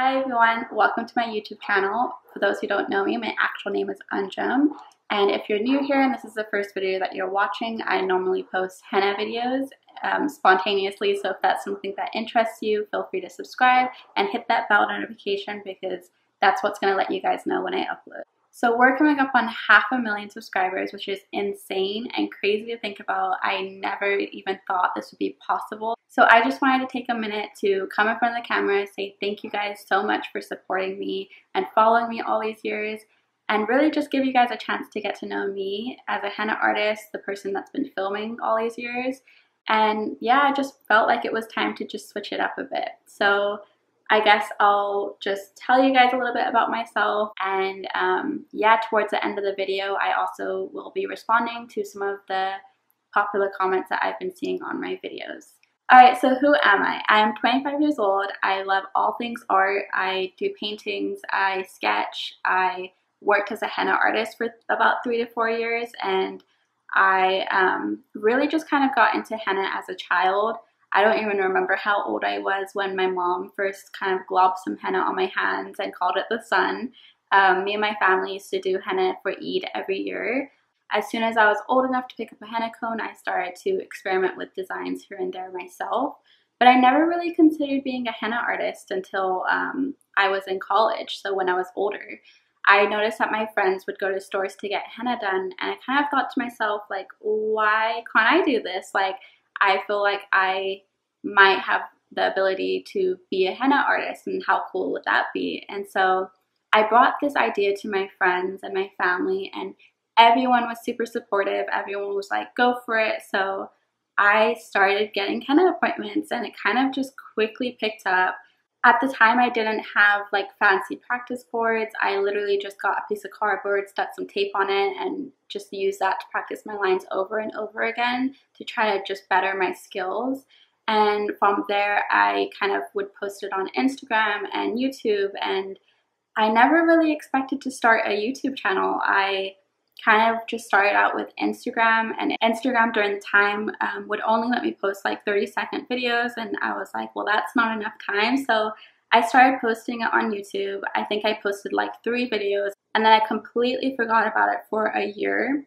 Hi everyone, welcome to my YouTube channel. For those who don't know me, my actual name is Anjum. And if you're new here and this is the first video that you're watching, I normally post henna videos spontaneously. So if that's something that interests you, feel free to subscribe and hit that bell notification because that's what's going to let you guys know when I upload. So we're coming up on 500,000 subscribers, which is insane and crazy to think about. I never even thought this would be possible. So I just wanted to take a minute to come in front of the camera, say thank you guys so much for supporting me and following me all these years, and really just give you guys a chance to get to know me as a henna artist, the person that's been filming all these years. And yeah, I just felt like it was time to just switch it up a bit. So I guess I'll just tell you guys a little bit about myself, and yeah, towards the end of the video I also will be responding to some of the popular comments that I've been seeing on my videos. Alright, so who am I? I'm 25 years old. I love all things art. I do paintings, I sketch, I worked as a henna artist for about 3 to 4 years, and I really just kind of got into henna as a child. I don't even remember how old I was when my mom first kind of globbed some henna on my hands and called it the sun. Me and my family used to do henna for Eid every year. As soon as I was old enough to pick up a henna cone, I started to experiment with designs here and there myself. But I never really considered being a henna artist until I was in college, so when I was older. I noticed that my friends would go to stores to get henna done, and I kind of thought to myself, like, why can't I do this? Like, I feel like I might have the ability to be a henna artist, and how cool would that be? And so I brought this idea to my friends and my family, and everyone was super supportive. Everyone was like, go for it. So I started getting henna appointments, and it kind of just quickly picked up. At the time, I didn't have like fancy practice boards. I literally just got a piece of cardboard, stuck some tape on it, and just used that to practice my lines over and over again to try to just better my skills. And from there, I kind of would post it on Instagram and YouTube, and I never really expected to start a YouTube channel. I kind of just started out with Instagram, and Instagram during the time would only let me post like 30-second videos, and I was like, well, that's not enough time. So I started posting it on YouTube. I think I posted like 3 videos, and then I completely forgot about it for a year.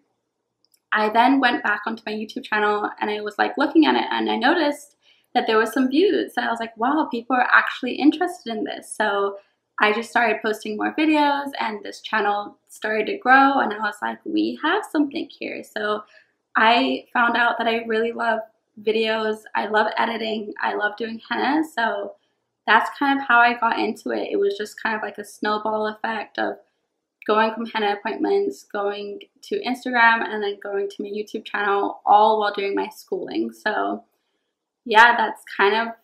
I then went back onto my YouTube channel, and I was like looking at it, and I noticed that there was some views, and I was like, wow, people are actually interested in this. So I just started posting more videos, and this channel started to grow, and I was like, we have something here. So I found out that I really love videos. I love editing. I love doing henna. So that's kind of how I got into it. It was just kind of like a snowball effect of going from henna appointments, going to Instagram, and then going to my YouTube channel, all while doing my schooling. So yeah, that's kind of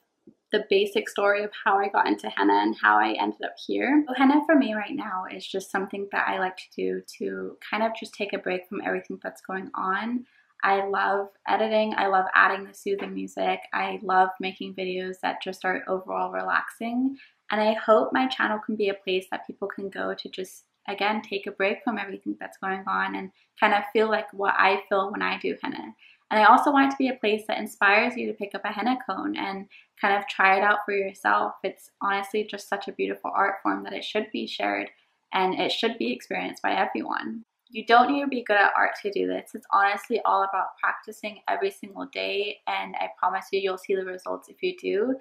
the basic story of how I got into henna and how I ended up here. So henna for me right now is just something that I like to do to kind of just take a break from everything that's going on. I love editing. I love adding the soothing music. I love making videos that just are overall relaxing. And I hope my channel can be a place that people can go to just, again, take a break from everything that's going on and kind of feel like what I feel when I do henna. And I also want it to be a place that inspires you to pick up a henna cone and kind of try it out for yourself. It's honestly just such a beautiful art form that it should be shared and it should be experienced by everyone. You don't need to be good at art to do this. It's honestly all about practicing every single day, and I promise you, you'll see the results if you do.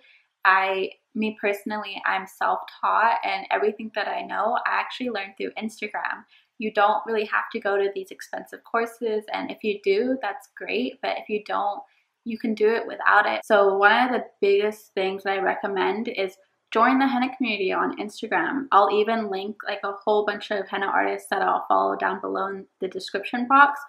Me personally, I'm self-taught, and everything that I know, I actually learned through Instagram. You don't really have to go to these expensive courses, and if you do, that's great, but if you don't, you can do it without it. So one of the biggest things that I recommend is join the henna community on Instagram. I'll even link like a whole bunch of henna artists that I'll follow down below in the description box.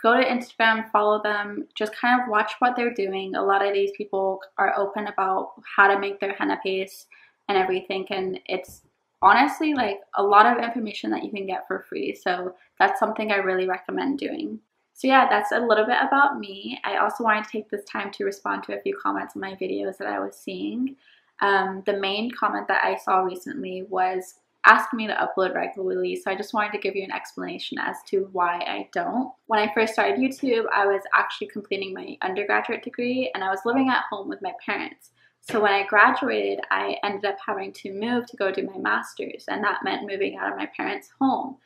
Go to Instagram, follow them, just kind of watch what they're doing. A lot of these people are open about how to make their henna paste and everything, and it's honestly like a lot of information that you can get for free. So that's something I really recommend doing. So yeah, that's a little bit about me. I also wanted to take this time to respond to a few comments in my videos that I was seeing. The main comment that I saw recently was asking me to upload regularly, so I just wanted to give you an explanation as to why I don't. When I first started YouTube, I was actually completing my undergraduate degree, and I was living at home with my parents. So when I graduated, I ended up having to move to go do my master's, and that meant moving out of my parents' home.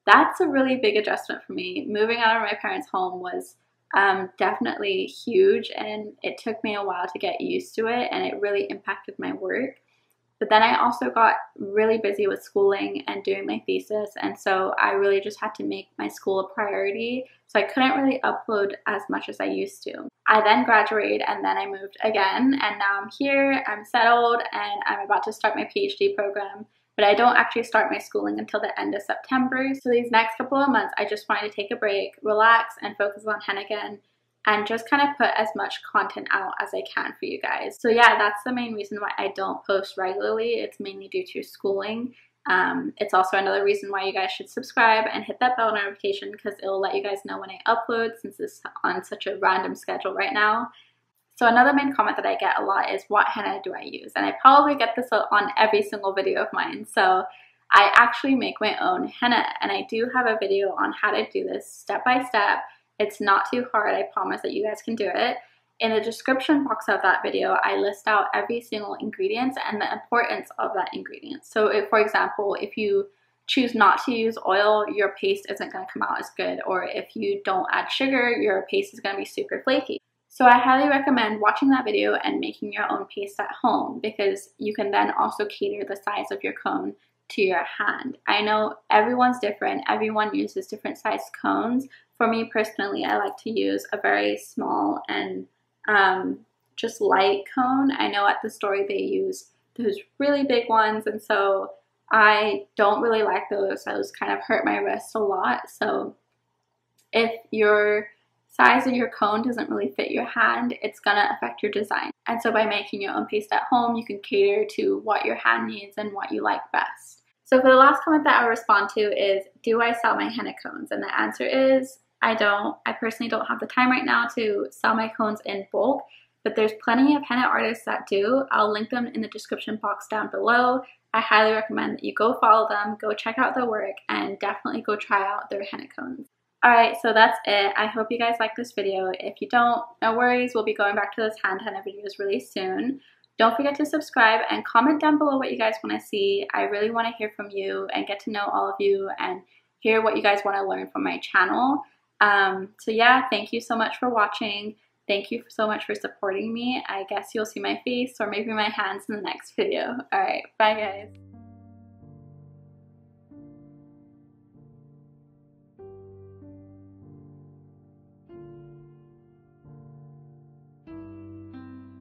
That's a really big adjustment for me. Moving out of my parents' home was definitely huge, and it took me a while to get used to it, and it really impacted my work. But then I also got really busy with schooling and doing my thesis, and so I really just had to make my school a priority, so I couldn't really upload as much as I used to. I then graduated, and then I moved again, and now I'm here, I'm settled, and I'm about to start my PhD program, but I don't actually start my schooling until the end of September. So these next couple of months, I just wanted to take a break, relax, and focus on henna again, and just kind of put as much content out as I can for you guys. So yeah, that's the main reason why I don't post regularly. It's mainly due to schooling. It's also another reason why you guys should subscribe and hit that bell notification, because it will let you guys know when I upload, since it's on such a random schedule right now. So another main comment that I get a lot is, what henna do I use? And I probably get this on every single video of mine. So I actually make my own henna, and I do have a video on how to do this step by step. It's not too hard, I promise that you guys can do it. In the description box of that video, I list out every single ingredient and the importance of that ingredient. So if, for example, if you choose not to use oil, your paste isn't going to come out as good. Or if you don't add sugar, your paste is going to be super flaky. So I highly recommend watching that video and making your own paste at home, because you can then also cater the size of your cone to your hand. I know everyone's different, everyone uses different size cones. For me personally, I like to use a very small and just light cone. I know at the store they use those really big ones, and so I don't really like those. Those kind of hurt my wrist a lot. So if your size of your cone doesn't really fit your hand, it's gonna affect your design. And so by making your own paste at home, you can cater to what your hand needs and what you like best. So for the last comment that I'll respond to is, do I sell my henna cones? And the answer is, I don't. I personally don't have the time right now to sell my cones in bulk, but there's plenty of henna artists that do. I'll link them in the description box down below. I highly recommend that you go follow them, go check out their work, and definitely go try out their henna cones. Alright, so that's it. I hope you guys like this video. If you don't, no worries. We'll be going back to those hand henna videos really soon. Don't forget to subscribe and comment down below what you guys want to see. I really want to hear from you and get to know all of you and hear what you guys want to learn from my channel. So yeah, thank you so much for watching. Thank you so much for supporting me. I guess you'll see my face or maybe my hands in the next video. Alright, bye guys.